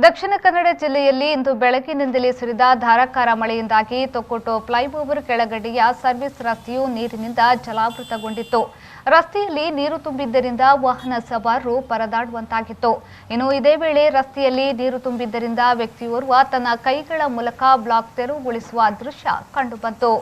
ದಕ್ಷಿಣ ಕನ್ನಡ ಜಿಲ್ಲೆಯಲ್ಲಿ ಇಂದು ಬೆಳಗಿನಿಂದಲೇ ಸುರಿದ ಧಾರಾಕಾರ ಮಳೆಯಿಂದಾಗಿ ತೊಕ್ಕೊಟ್ಟು ಫ್ಲೈಓವರ್ ಕೆಳಗಡೆಯ ಸರ್ವಿಸ್ ರಸ್ತೆಯು ನೀರಿನಿಂದ ಜಲಾವೃತಗೊಂಡಿತ್ತು. ರಸ್ತೆಯಲ್ಲಿ ನೀರು ತುಂಬಿದ್ದರಿಂದ ವಾಹನ ಸವಾರರು ಪರದಾಡುವಂತಾಗಿತ್ತು. ಇನ್ನು ಇದೇ ವೇಳೆ ರಸ್ತೆಯಲ್ಲಿ ನೀರು ತುಂಬಿದ್ದರಿಂದ ವ್ಯಕ್ತಿಯೋರ್ವ ತನ್ನ ಕೈಗಳ ಮೂಲಕ ಬ್ಲಾಕ್ ತೆರವುಗೊಳಿಸುವ ದೃಶ್ಯ ಕಂಡುಬಂತು.